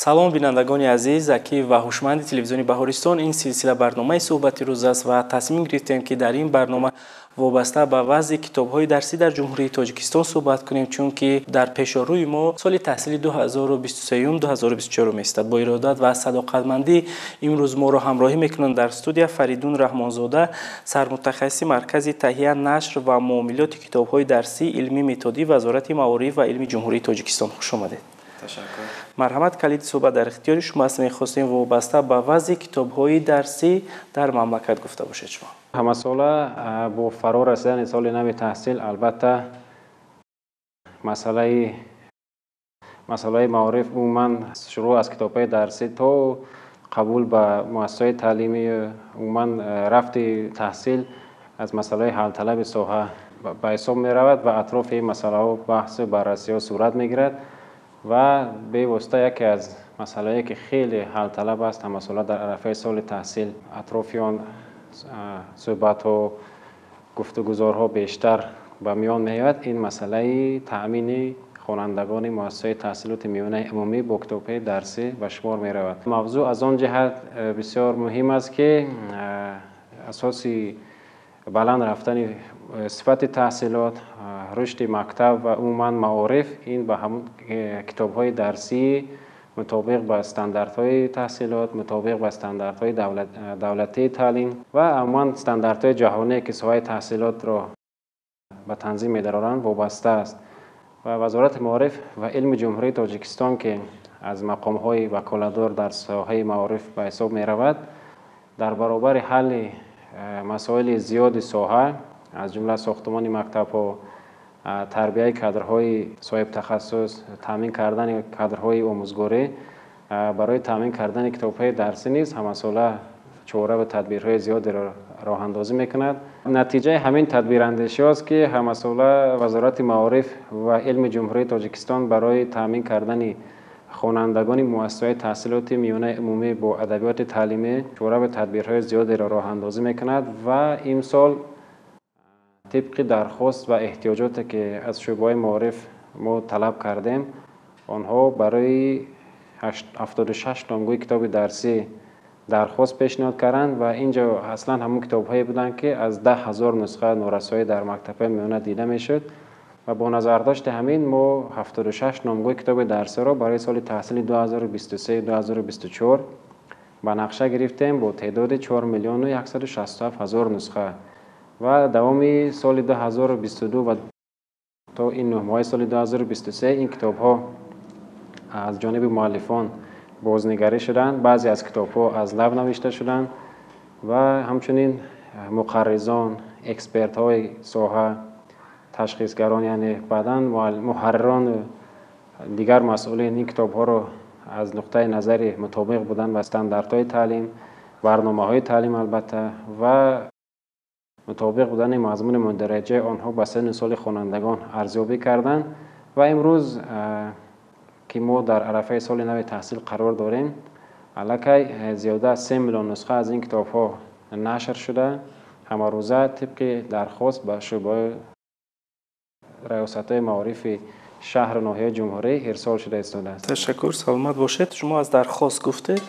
салом бинандагони азиз, закӣ ва ҳушманди телевизиони Баҳористон. Ин силсила барномаи суҳбати рӯз аст ва тасмим гирифтем ки дар ин барнома вобаста ба вазъи китобҳои дарсӣ дар ҷумҳурии Тоҷикистон суҳбат кунем, чунки дар пешорӯи мо соли таҳсилӣ 2023-2024 меистад. Бо иродат ва садоқатмандӣ имрӯз моро ҳамроҳӣ мекунанд дар студия Фаридун Раҳмонзода, сармутахассиси маркази таҳия, нашр ва муомилоти китобҳои дарсӣ, илми методӣ, Вазорати маориф ва илми ҷумҳурии Тоҷикистон. Хуш омадед. Ташаккур. Марҳамат, калиди суҳбат дар ихтиёри шумо аст. Мехостем вобаста ба вазъи китобҳои дарсӣ дар мамлакат гуфта бошед шумо. Ҳамасола бо фаро расидани соли нави таҳсил албатта масъалаи маориф умуман шурӯъ аз китобҳои дарсӣ то қабул ба муассисаҳои таълимӣ, умуман рафти таҳсил аз масъалаи ҳалталаби соҳа ба ҳисоб меравад ва атрофи ин масъалаҳо баҳсу баррасиҳо сурат мегирад ва бевосита яке аз масъалае ки хеле ҳалталаб аст ҳамасола дар арафаи соли таҳсил атрофи он суҳбатҳо, гуфтугузорҳо бештар ба миён меояд. Ин масъалаи таъмини хонандагони муассисаҳои таҳсилоти миёнаи умумӣ бо китобҳои дарсӣ ба шумор меравад. мавзӯъ аз он ҷиҳат бисёр муҳим аст ки асоси баланд рафтани сифати таҳсилот, рушди мактаб ва умуман маориф ин ба ҳамон китобҳои дарсӣ мутобиқ ба стандартҳои таҳсилот, мутобиқ ба стандартҳои давлатии таълим ва умуман стандартҳои ҷаҳоние ки соҳаи таҳсилотро ба танзим медароранд вобаста аст. ва Вазорати маориф ва илми ҷумҳурии Тоҷикистон ки аз мақомҳои ваколатдор дар соҳаи маориф ба ҳисоб меравад, дар баробари ҳалли масоили зиёди соҳа аз ҷумла сохтмони мактабҳо, тарбияи кадрҳои соҳибтахассус, таъмин кардани кадрҳои омӯзгорӣ, барои таъмин кардани китобҳои дарсӣ низ ҳамасола чора ва тадбирҳои зиёдеро роҳандозӣ мекунад. натиҷаи ҳамин тадбирандешиҳост ки ҳамасола Вазорати маориф ва илми ҷумҳурии Тоҷикистон барои таъмин кардани хонандагони муассисаҳои таҳсилоти миёнаи умумӣ бо адабиёти таълимӣ чора ва тадбирҳои зиёдеро роҳандозӣ мекунад ва имсол тибқи дархост ва эҳтиёҷоте ки аз шӯъбаҳои маориф мо талаб кардем, онҳо барои 76 номгӯи китоби дарсӣ дархост пешниҳод карданд ва инҷо аслан ҳамон китобҳое буданд ки аз 10 000 нусха норасоӣ дар мактабҳои миёна дида мешуд ва бо назардошти ҳамин мо 76 номгӯи китоби дарсиро барои соли таҳсили 2023-2024 ба нақша гирифтем бо теъдоди 4 167 000 нусха ва давоми соли 2022 ва то ин ноҳмоҳаи соли 2023 ин китобҳо аз ҷониби муаллифон бознигарӣ шуданд, баъзе аз китобҳо аз лаб навишта шуданд ва ҳамчунин муқарризон, экспертҳои соҳа, ташхисгарон, яъне баъдан муҳаррирону дигар масъулин ин китобҳоро аз нуқтаи назари мутобиқ будан ба стандартҳои таълим, барномаҳои таълим албатта ва мутобиқ будани мазмуни мундираҷаи онҳо ба синну соли хонандагон арзёбӣ карданд ва имрӯз ки мо дар арафаи соли нави таҳсил қарор дорем, аллакай зиёда аз 3 миллион нусха аз ин китобҳо нашр шуда ҳамарӯза тибқи дархост ба шӯъбаҳои раёсатҳои маорифи шаҳру ноҳияи ҷумҳурӣ ирсол шуда истодааст. Ташаккур, саломат бошед. шумо аз дархост гуфтед,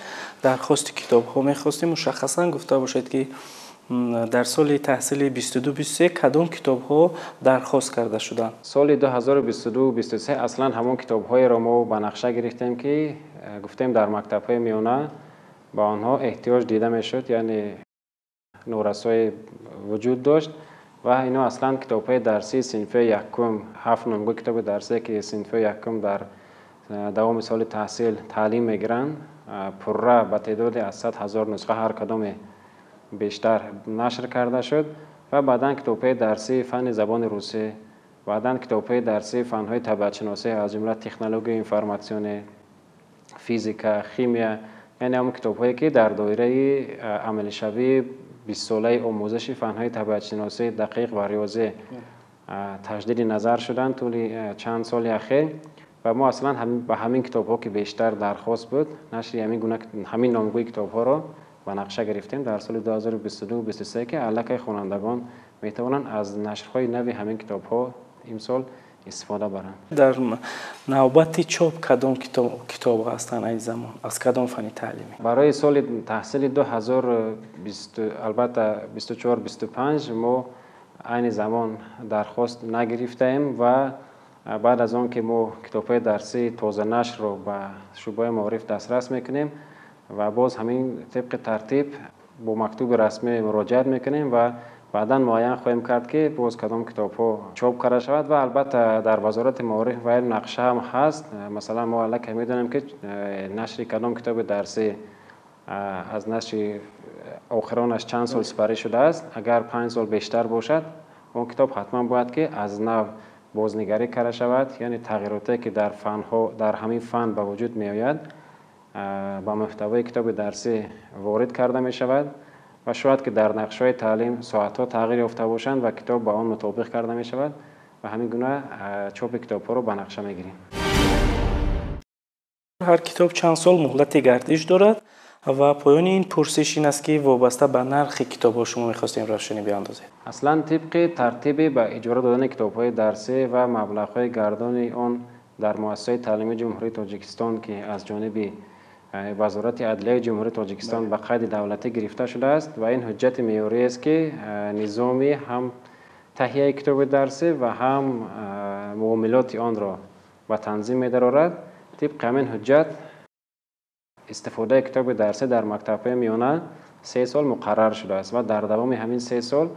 дархости китобҳо мехостем мушаххасан гуфта бошед ки дар соли таҳсили 22-23 кадом китобҳо дархост карда шуданд? соли 2022-23 аслан ҳамон китобҳоеро мо ба нақша гирифтем ки гуфтем дар мактабҳои миёна ба онҳо эҳтиёҷ дида мешуд, яъне норасоӣ вуҷуд дошт ва ино аслан китобҳои дарсии синфи якум, 7 номгӯи китоби дарсе ки синфи якум дар давоми соли таҳсил таълим мегиранд, пурра ба теъдоди аз 100 000 нусха ҳар кадоме бештар нашр карда шуд ва баъдан китобҳои дарсии фанни забони русӣ, баъдан китобҳои дарсии фанҳои табиатшиносӣ аз ҷумла технологияи информатсионӣ, физика, химия, яъне ҳамон китобҳое ки дар доираи амалишавии 20-солаи омӯзиши фанҳои табиатшиносӣ дақиқ ва риёзӣ таҷдиди назар шуданд тӯли чанд соли ахир ва мо аслан ба ҳамин китобҳо ки бештар дархост буд нашри ҳамин номгӯи китобҳоро ба нақша гирифтем дар соли 2022-23 ки аллакай хонандагон метавонанд аз нашрҳои нави ҳамин китобҳо имсол استفاده برند. در نوبت چاپ کدام کتاب هستند این زمان از کدام فنی تعلیمی؟ برای سال تحصیل 2020 البته 24 25 ما این زمان درخواست نگرفتیم و بعد از آن که ما کتاب‌های درسی تازه نشر رو به شعبه معارف دسترس میکنیم و باز همین طبق ترتیب با مکتوب رسمی مراجعت میکنیم و بعدا معین خواهیم کرد که باز کدام کتاب‌ها چاپ کرده شود و البته در وزارت معارف و علم نقشه هم هست. مثلا ما الان میدونیم که نشر کدام کتاب درسی از نشر آخرانش چند سال سپری شده است. اگر 5 سال بیشتر باشد اون کتاب حتما باید که از نو بازنگری کرده شود، یعنی تغییراتی که در فن‌ها در همین فن به وجود می آید با محتوای کتاب درسی وارد کرده می شود و شاید که در نقشه تعلیم ساعت‌ها تغییر یافته باشند و کتاب با آن مطابق کرده می شود و همین گونه چاپ کتاب‌ها رو به نقشه می گیریم. هر کتاب چند سال مهلت گردش دارد و پایان این پرسش این است که وابسته به نرخ کتاب شما می‌خواستیم روشنی بیاندازید. اصلا طبق ترتیب به اجاره دادن کتاب‌های درسی و مبلغ‌های گردان آن در مؤسسه تعلیمی جمهوری تاجیکستان که از جانب وزارت عدلیه جمهوری تاجیکستان به قید دولتی گرفته شده است و این حجت معیاری است که نظامی هم تهیه کتاب درسی و هم معاملات آن را به تنظیم می‌دارد. طبق همین حجت استفاده کتاب درسی در مکتب‌های میانه 3 سال مقرر شده است و در دوام همین 3 سال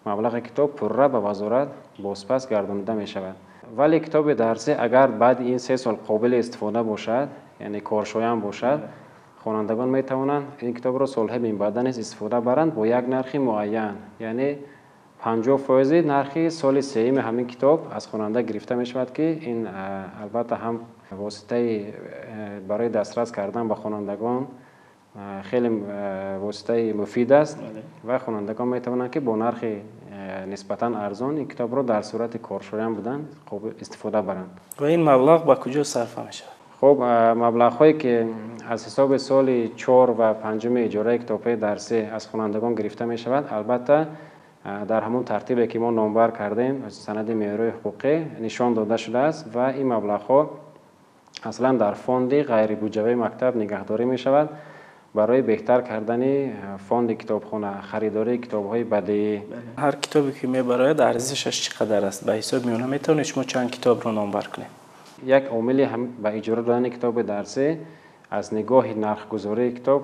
مبلغ کتاب پره به وزارت بازپس گردانیده می شود. ولی کتاب درسی اگر بعد این 3 سال قابل استفاده باشد، یعنی کارشایان باشد، خوانندگان می توانند این کتاب را سالهای من بعد نیز استفاده برند با یک نرخ معین، یعنی 50% نرخ سال سوم همین کتاب از خواننده گرفته می شود که این البته هم واسطه برای دسترس کردن به خوانندگان خیلی واسطه مفید است و خوانندگان می توانند که با نرخ نسبتاً ارزان این کتاب را در صورت کارشایان بودن استفاده برند. و این مبلغ به کجا صرف می شود؟ خب مبلغ هایی که از حساب سال 4 و 5 اجاره کتاب درسی از خوانندگان گرفته می شود البته در همون ترتیبی که ما نامبر کردیم از سند معیاری حقوقی نشان داده شده است و این مبلغ ها اصلا در فوند غیر بودجه‌ای مکتب نگهداری می شود برای بهتر کردن فوند کتابخانه، خریداری کتاب‌های بدیعی. هر کتابی که میبراید ارزشش چقدر است؟ به حساب میونه میتونید شما چند کتاب رو نامبر کنید؟ یک عامل هم به اجاره دادن کتاب درسی از نگاه نرخ گذاری کتاب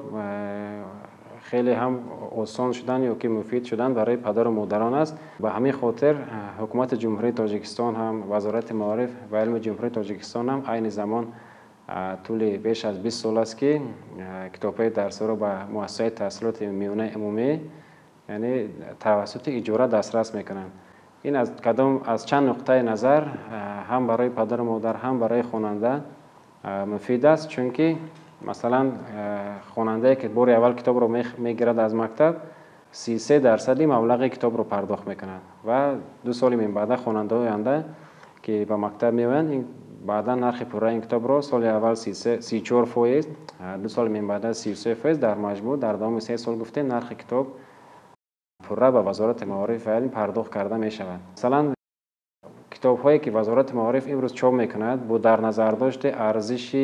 خیلی هم آسان شدن یا که مفید شدن برای پدر و مادران است. به همین خاطر حکومت جمهوری تاجیکستان هم وزارت معارف و علم جمهوری تاجیکستان هم عین زمان طول بیش از 20 سال است که کتاب‌های درسی را به مؤسسه تحصیلات میانه عمومی یعنی توسط اجاره دسترس میکنند. این از چند نقطه نظر هم برای پدر و مادر هم برای خواننده مفید است، چون که مثلا خواننده که بار اول کتاب رو میگیرد از مکتب 33% مبلغ کتاب رو پرداخت میکنند و 2 سال من بعد خواننده آینده که به مکتب میوند بعدا نرخ پوره این کتاب رو سال اول 34%، 2 سال من بعد 33%، در مجموع در دوام 3 سال گفته نرخ کتاب پوره به وزارت معارف و علم پرداخت کرده می شود. مثلا کتاب هایی که وزارت معارف امروز چاپ میکند با در نظر داشته ارزش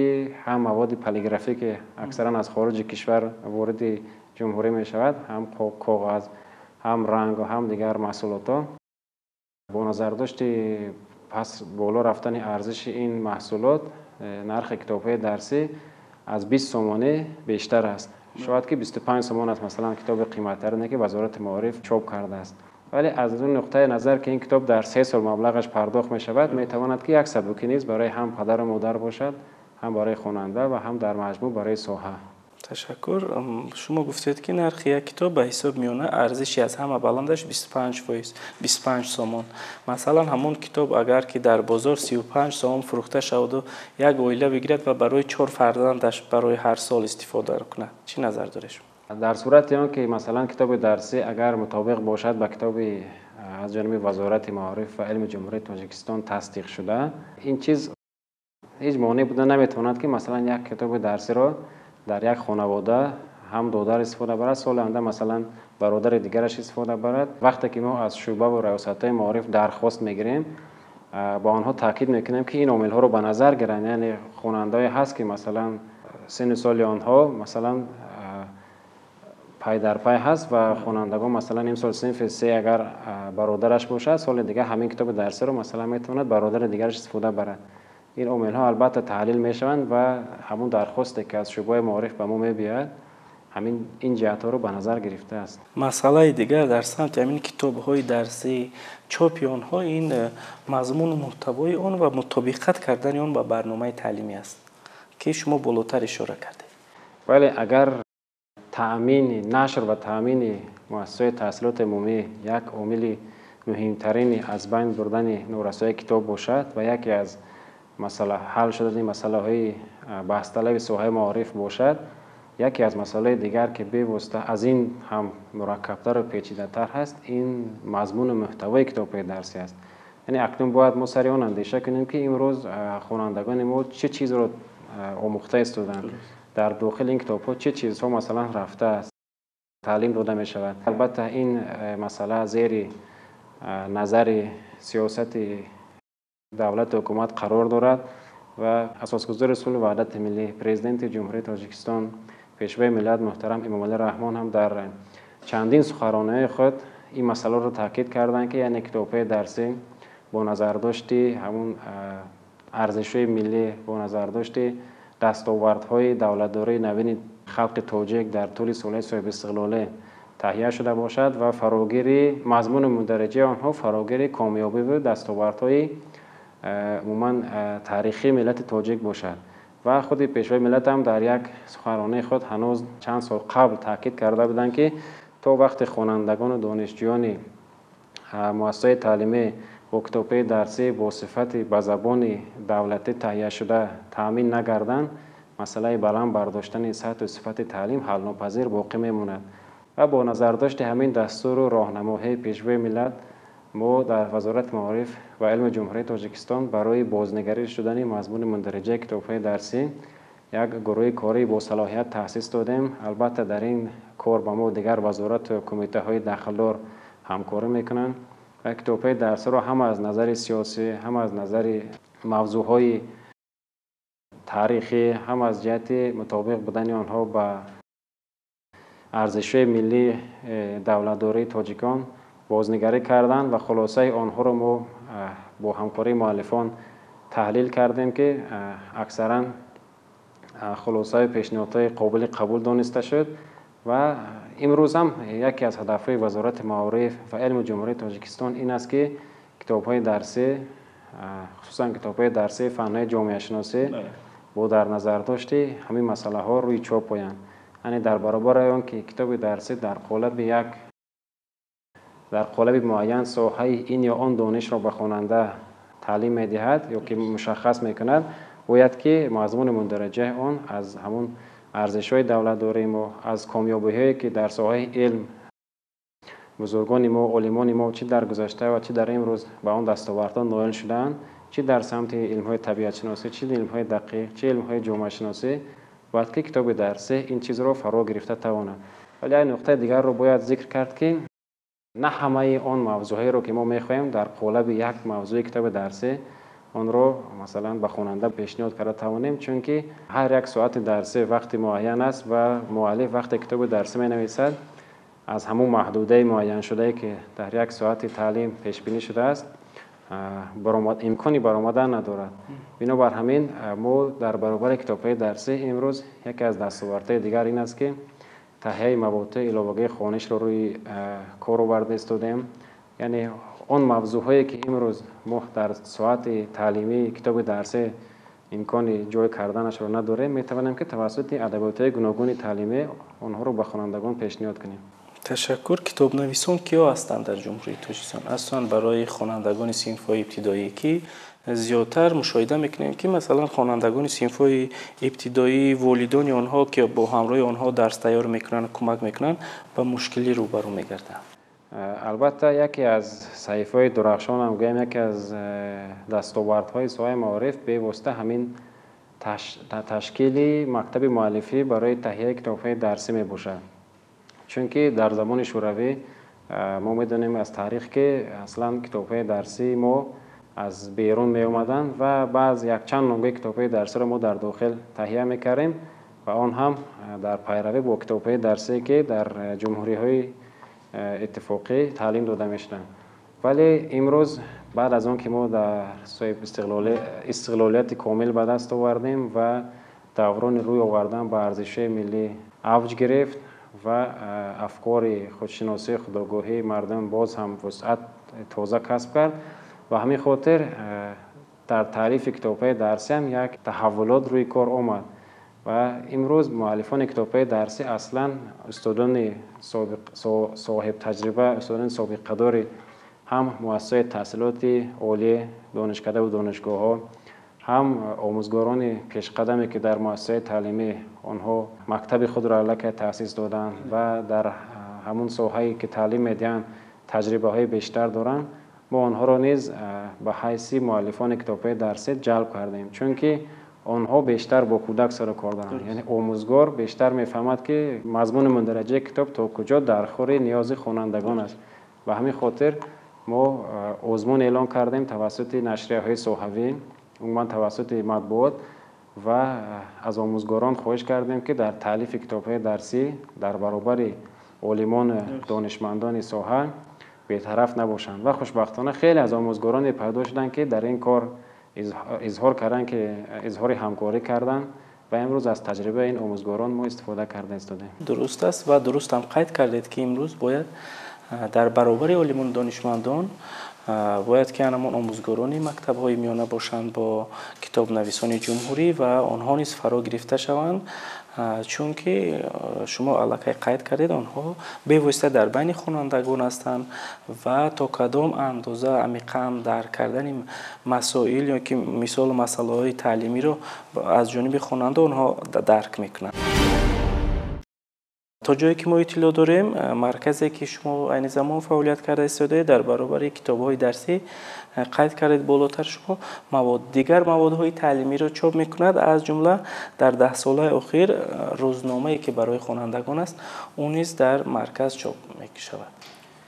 هم مواد پلیگرافی که اکثرا از خارج کشور وارد جمهوری می شود، هم کاغذ، هم رنگ و هم دیگر محصولات ها، با نظر داشته پس بالا رفتن ارزش این محصولات نرخ کتاب های درسی از 20 سومانه بیشتر است. شاید که 25 سومان است مثلا کتاب قیمت‌تر که وزارت معارف چاپ کرده است. ولی از اون نقطه نظر که این کتاب در 3 سال مبلغش پرداخت می شود می تواند که یک سبکی نیز برای هم پدر و مادر باشد، هم برای خواننده و هم در مجموع برای ساحه. تشکر. شما گفتید که نرخ یک کتاب به حساب میونه ارزشی از همه بلندش 25 سومان. مثلا همون کتاب اگر که در بازار 35 سومان فروخته شود و یک اویله بگیرد و برای 4 فرزندش برای هر سال استفاده کنه، چی نظر دارید شما؟ در صورت آن که مثلا کتاب درسی اگر مطابق باشد با کتاب از جانب وزارت معارف و علم جمهوری تاجیکستان تصدیق شده، این چیز هیچ مانع بوده نمیتواند که مثلا یک کتاب درسی را در یک خانواده هم دادر استفاده برد، سال آینده مثلا برادر دیگرش استفاده برد. وقتی که ما از شعبه و ریاست معارف درخواست میگیریم با آنها تاکید میکنیم که این عامل ها رو به نظر گیرن. یعنی خواننده هست که مثلا سن سال آنها مثلا پای در پای هست و خوانندگان مثلا امسال صنف 3 اگر برادرش باشد، سال دیگه همین کتاب درسی رو مثلا میتواند برادر دیگرش استفاده برد. این عامل ها البته تحلیل میشوند و همون درخواستی که از شعبه معارف به ما میبیاد همین این جهت ها رو به نظر گرفته است. مسئله دیگر در سمت همین کتاب های درسی چاپ آنها این مضمون و محتوای آن و مطابقت کردن آن با برنامه تعلیمی است که شما بالاتر اشاره کردید. ولی اگر تأمین نشر و تأمین مؤسسه تحصیلات عمومی یک عامل مهمترین از بین بردن نورسایی کتاب باشد و یکی از مسئله حل شدن مسئله های بحث طلب سوهای معارف باشد، یکی از مسائل دیگر که بی‌واسطه از این هم مرکب‌تر و پیچیده‌تر هست این مضمون و محتوای کتاب‌های درسی است. یعنی اکنون باید ما سر آن اندیشه کنیم که امروز خوانندگان ما چه چیز را آموخته استودند، در داخل این کتاب‌ها چه چیزها مثلا رفته است، تعلیم داده می شود. البته این مسئله زیر نظر سیاست دولت و حکومت قرار دارد و اساسگزار اصول وحدت ملی پرزیدنت جمهوری تاجیکستان پیشوای ملت محترم امامعلی رحمان هم در چندین سخنرانی خود این مسئله را تاکید کردند که یعنی کتاب‌های درسی با نظرداشتی همون ارزش‌های ملی، با نظرداشتی دستاوردهای دولت‌داری نوین خلق تاجیک در طول سالهای صاحب استقلاله تهیه شده باشد و فراگیری مضمون مندرجه آنها فراگیری کامیابی و دستاوردهای عموما تاریخی ملت تاجیک باشد. و خود پیشوای ملت هم در یک سخنرانی خود هنوز چند سال قبل تاکید کرده بودند که تا وقت خوانندگان و دانشجویان مؤسسه تعلیمی با کتاب‌های درسی با صفت به زبان دولتی تهیه شده تامین نگردند، مسئله بلند برداشتن سطح و صفت تعلیم حل ناپذیر باقی میماند. و با نظرداشت همین دستور و راهنماهای پیشوای ملت ما در وزارت معارف و علم جمهوری تاجیکستان برای بازنگری شدن مضمون مندرجه کتاب‌های درسی یک گروه کاری با صلاحیت تأسیس دادیم. البته در این کار با ما دیگر وزارت و کمیته‌های داخلدار همکاری میکنند و کتاب‌های درسی را هم از نظر سیاسی، هم از نظر موضوعهای تاریخی، هم از جهت مطابق بودن آنها با ارزش‌های ملی دولت‌داری تاجیکان بازنگری کردند و خلاصه آنها را ما با همکاری مؤلفان تحلیل کردیم که اکثرا خلاصه پیشنهادهای قابل قبول دانسته شد و امروز هم یکی از هدفهای وزارت معارف و علم جمهوری تاجیکستان این است که کتاب‌های درسی خصوصا کتاب‌های درسی فن‌های جامعه شناسی با در نظر داشته همین مسئله ها روی چاپ آیند. یعنی در برابر آن که کتاب درسی در قالب معین ساحه این یا آن دانش را به خواننده تعلیم می‌دهد یا که مشخص می‌کند، باید که مضمون مندرجه آن از همون ارزش‌های دولت‌داری ما، از کامیابی‌هایی که در ساحه علم بزرگان ما، عالمان ما چه در گذشته و چه در امروز به آن دستاوردها نائل شدند، چه در سمت علم‌های طبیعت شناسی، چه علم‌های دقیق، چه علم‌های جامعه شناسی، باید که کتاب درسی این چیز را فرا گرفته تواند. ولی این نقطه دیگر رو باید ذکر کرد که نه همه آن موضوعی رو که ما می‌خوایم در قالب یک موضوع کتاب درسی آن رو مثلا به خواننده پیشنهاد کرده توانیم، چون که هر یک ساعت درسی وقت معین است و مؤلف وقت کتاب درسی می‌نویسد از همون محدوده معین شده که در یک ساعت تعلیم پیش بینی شده است امکانی برآمدن ندارد. بنابر همین ما در برابر کتاب‌های درسی امروز یکی از دستاوردهای دیگر این است که تهیه مواد علاوه خوانش رو روی کار آورده استودیم. یعنی آن موضوعهایی که امروز ما در ساعت تعلیمی کتاب درسی امکان جای کردنش رو نداریم، می‌توانیم که توسط ادبیات‌های گوناگون تعلیمی آنها رو به خوانندگان پیشنهاد کنیم. تشکر. کتاب نویسان کیا هستند در جمهوری تاجیکستان؟ اصلا برای خوانندگان صنف‌های ابتدایی که زیادتر مشاهده میکنیم که مثلا خوانندگان صنف‌های ابتدایی والدین آنها که با همراه آنها درس تیار میکنن کمک میکنن با مشکلی روبرو میگردند. البته یکی از صحیفه‌های درخشان هم گویم یکی از دستاوردهای ساحه معارف به واسطه همین تشکیل مکتب مؤلفی برای تهیه کتاب‌های درسی میباشد. چون که در زمان شوروی ما میدونیم از تاریخ که اصلا کتاب‌های درسی ما از بیرون می اومدن و بعض یک چند نمره کتاب‌های درسی را ما در داخل تهیه می‌کردیم و آن هم در پیروی با کتاب‌های درسی که در جمهوری‌های اتفاقی تعلیم داده می‌شدند. ولی امروز بعد از آن که ما در صاحب استقلالیت کامل به دست آوردیم و دوران روی آوردن به ارزش ملی اوج گرفت و افکار خودشناسی خودآگاهی مردم باز هم وسعت تازه کسب کرد و همین خاطر در تعریف کتاب‌های درسی هم یک تحولات روی کار آمد و امروز مؤلفان کتاب‌های درسی اصلا استادان صاحب تجربه، استادان سابقه دار هم مؤسسات تحصیلات عالی دانشکده و دانشگاه‌ها، هم آموزگاران پیشقدمی که در مؤسسات تعلیمی آنها مکتب خود را لکه تأسیس دادند و در همون ساحه‌ای که تعلیم میدن تجربه‌های بیشتر دارند، ما آنها را نیز به حیث مؤلفان کتاب‌های درسی جلب کردیم، چون که آنها بیشتر با کودک سر و کار دارند. یعنی آموزگار بیشتر میفهمد که مضمون مندرجه کتاب تا کجا در خور نیاز خوانندگان است و همین خاطر ما آزمون اعلان کردیم توسط نشریه‌های ساحوی، عموما توسط مطبوعات و از آموزگاران خواهش کردیم که در تالیف کتاب‌های درسی در برابر عالمان دانشمندان ساحه بی‌طرف نباشند و خوشبختانه خیلی از آموزگاران پیدا شدند که در این کار اظهار کردند که اظهار همکاری کردند و امروز از تجربه این آموزگاران ما استفاده کرده استادیم. درست است و درست هم قید کردید که امروز باید در برابر عالمان دانشمندان باید که همون آموزگاران مکتب‌های میانه باشند با کتاب نویسان جمهوری و آنها نیز فرا گرفته شوند، چون که شما علاقه قید کردید آنها بی‌واسطه در بین خوانندگان هستند و تا کدام اندازه عمیقاً درک کردن مسائل یا که مثال مسائل تعلیمی رو از جانب خواننده آنها درک میکنند. تا جایی که ما اطلاع داریم مرکزی که شما این زمان فعالیت کرده استاده در برابر کتاب‌های درسی قید کردید بالاتر شما دیگر موادهای تعلیمی را چاپ میکند، از جمله در 10 ساله اخیر روزنامه‌ای که برای خوانندگان است اون نیز در مرکز چاپ می‌شود.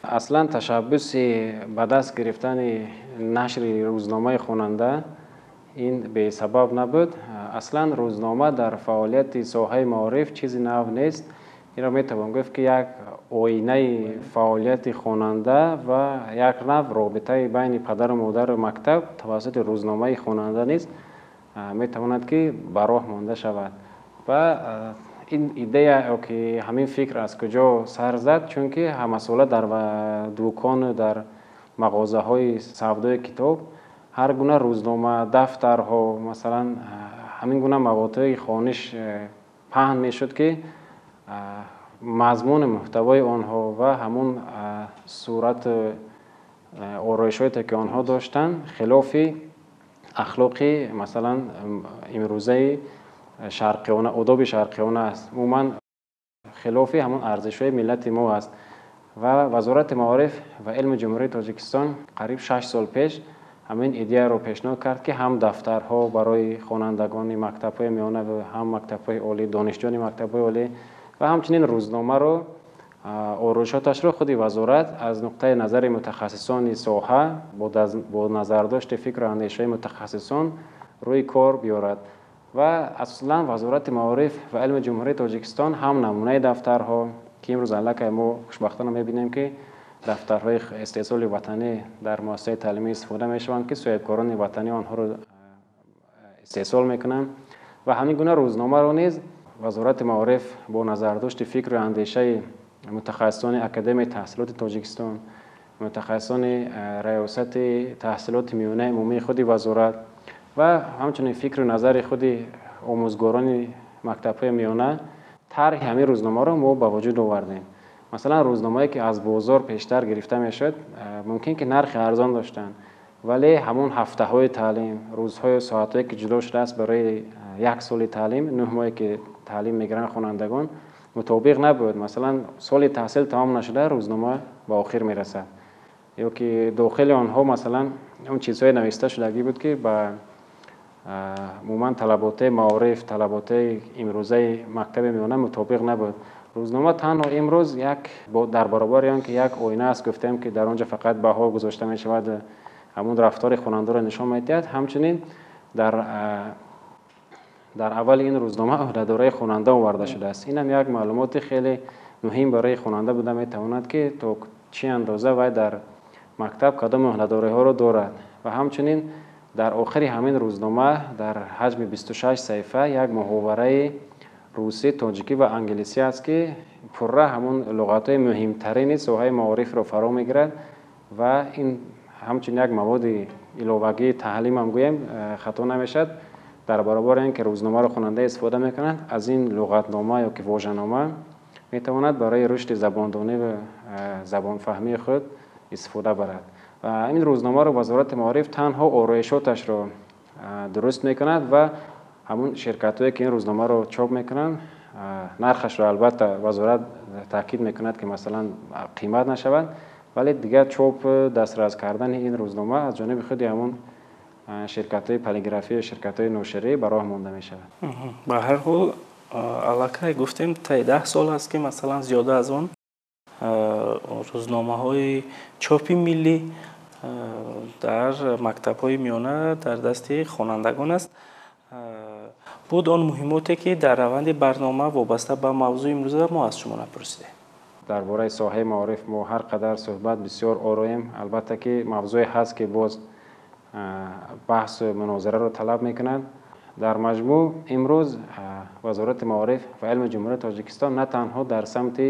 اصلا تشبث به دست گرفتن نشر روزنامه خواننده این به سبب نبود. اصلا روزنامه در فعالیت ساحه معارف چیزی نو نیست. این را میتوان گفت که یک آینه فعالیت خواننده و یک نوع رابطه بین پدر و مادر و مکتب توسط روزنامه خواننده نیست میتواند که به راه مانده شود و این ایده که همین فکر از کجا سر زد، چون که همساله در دکان در مغازه های سودای کتاب هر گونه روزنامه، دفترها، مثلا همین گونه مواد خوانش پهن میشد که مضمون محتوای آنها و همون صورت آرایشاتی که آنها داشتن خلاف اخلاقی مثلا امروزه شرقیانه، آداب شرقیانه است، عموما خلاف همون ارزش‌های ملت ما است و وزارت معارف و علم جمهوری تاجیکستان قریب 6 سال پیش همین ایده رو پیشنهاد کرد که هم دفترها برای خوانندگان مکتب‌های میانه و هم مکتب‌های عالی، دانشجویان مکتب‌های عالی و همچنین روزنامه رو آرایشاتش رو خود وزارت از نقطه نظر متخصصان ساحه با نظرداشت فکر و اندیشه متخصصان روی کار بیارد و اصلا وزارت معارف و علم جمهوری تاجیکستان هم نمونه دفترها که امروز علاقه ما خوشبختانه می‌بینیم که دفترهای استحصال وطنی در مؤسسه تعلیمی استفاده می‌شوند که صاحبکاران وطنی آنها رو استحصال می‌کنند و همین گونه روزنامه رو نیز وزارت معارف با نظرداشت فکر و اندیشه متخصصان اکادمی تحصیلات تاجیکستان، متخصصان ریاست تحصیلات میانه عمومی خود وزارت و همچنین فکر و نظر خود آموزگاران مکتب‌های میانه طرح همین روزنامه را ما به وجود آوردیم. مثلا روزنامه‌ای که از بازار پیشتر گرفته میشد ممکن که نرخ ارزان داشتن، ولی همون هفته‌های تعلیم، روزهای و ساعت‌هایی که جدا شده است برای یک سال تعلیم، 9 ماهی که تعلیم میگیرن خوانندگان مطابق نبود. مثلا سال تحصیل تمام نشده روزنامه به آخر میرسد یا که داخل آنها مثلا اون چیزهای نوشته شدگی بود که با عموما طلبات معارف، طلبات امروزه مکتب میانه مطابق نبود. روزنامه تنها امروز یک در برابر آن که یک آینه است گفتیم که در آنجا فقط بها گذاشته می شود، همون رفتار خواننده را نشان میدهد. همچنین در اول این روزنامه عهدهداری خواننده آورده شده است. این هم یک معلومات خیلی مهم برای خواننده بوده میتواند که تا چه اندازه وی در مکتب کدام عهدهداری ها را دارد. و همچنین در آخر همین روزنامه در حجم 26 صفحه یک محاوره روسی، تاجیکی و انگلیسی است که پره همون لغات های مهمترین ساحه معارف را فرا میگیرد و این همچنین یک مواد علاوه‌ای تعلیم هم گویم خطا نمیشد. در برابر اینکه روزنامه را خواننده استفاده میکنند، از این لغتنامه یا که واژه‌نامه میتواند برای رشد زباندانی و زبان فهمی خود استفاده برد. و این روزنامه را وزارت معارف تنها آرایشاتش را درست میکند و همون شرکت هایی که این روزنامه را چاپ میکنند نرخش را البته وزارت تاکید میکند که مثلا قیمت نشود، ولی دیگر چاپ دسترس کردن این روزنامه از جانب خود همون شرکت های پلیگرافی، شرکت های نوشری به راه مانده می شود. به هر حال علاقه گفتیم تا 10 سال است که مثلا زیاده از اون روزنامه های چاپی ملی در مکتب های میانه در دست خوانندگان است. بود آن مهماتی که در روند برنامه وابسته به موضوع امروز ما از شما نپرسیده. درباره ساحه معارف ما هر قدر صحبت بسیار آرایم، البته که موضوعی هست که باز بحث و مناظره را طلب میکنند. در مجموع امروز وزارت معارف و علم جمهوری تاجیکستان نه تنها در سمت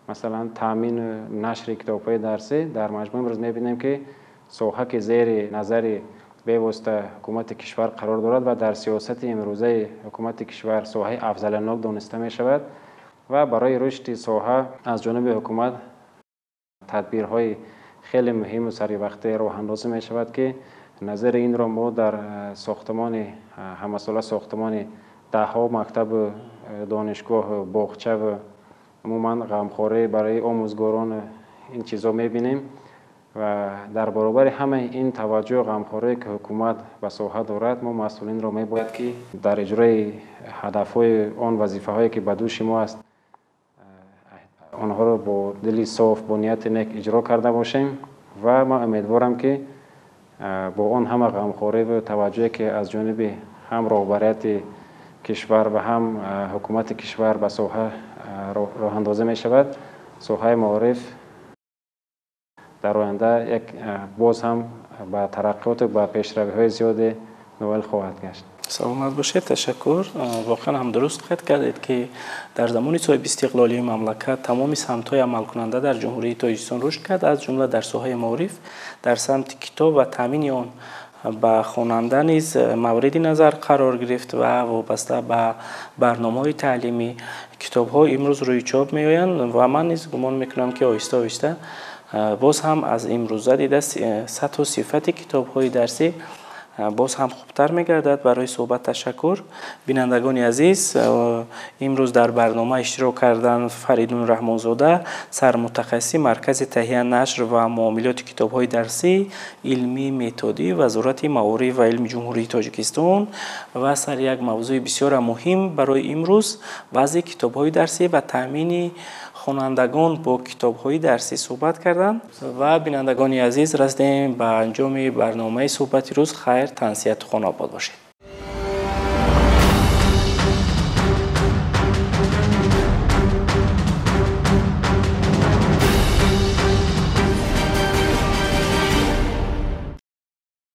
مثلا تامین نشر کتاب‌های درسی، در مجموع امروز میبینیم که ساحه که زیر نظر پیوسته حکومت کشور قرار دارد و در سیاست امروزه حکومت کشور ساحه افضل‌الناک دانسته می شود و برای رشد ساحه از جانب حکومت تدبیرهای خیلی مهم و سری وقته راه اندازی می شود که نظر این را ما در ساختمان همساله ساختمان ده‌ها مکتب دانشگاه باغچه و عموما غمخواری برای آموزگاران این چیزا می‌بینیم و در برابر همه این توجه و غمخواری که حکومت به ساحه دارد، ما مسئولین را می‌باید که در اجرای هدف‌های آن وظیفه‌هایی که به دوش ما است آنها را با دلی صاف با نیت نیک اجرا کرده باشیم و ما امیدوارم که با آن همه غمخواری و توجهی که از جانب هم رهبریت کشور و هم حکومت کشور به ساحه راه اندازی می شود، ساحه معارف در آینده یک باز هم به ترقیات و به پیشروی‌های زیاد نائل خواهد گشت. سلامت باشید. تشکر. واقعا هم درست خط کردید که در زمان صاحب استقلالی مملکت تمام سمت‌های عمل کننده در جمهوری تاجیکستان رشد کرد، از جمله در ساحه معارف در سمت کتاب و تامین آن به خواننده نیز موردی نظر قرار گرفت و وابسته به برنامه‌های تعلیمی کتاب‌ها امروز روی چاپ می‌آیند و من نیز گمان می‌کنم که آهسته آهسته باز هم از امروزه دیده سطح و صفت کتاب‌های درسی باز هم خوبتر می‌گردد. برای صحبت تشکر. بینندگان عزیز، امروز در برنامه اشتراک کردن فریدون رحمانزاده، سرمتخصص مرکز تهیه نشر و معاملات کتاب‌های درسی علمی متدی وزارت معارف و علم جمهوری تاجیکستان و سر یک موضوع بسیار مهم برای امروز وضع کتاب‌های درسی و تامین خوانندگان با کتاب‌های درسی صحبت کردند و بینندگان عزیز رسیدیم به انجام برنامه صحبت روز. خیر، تنسیت خون آباد باشید.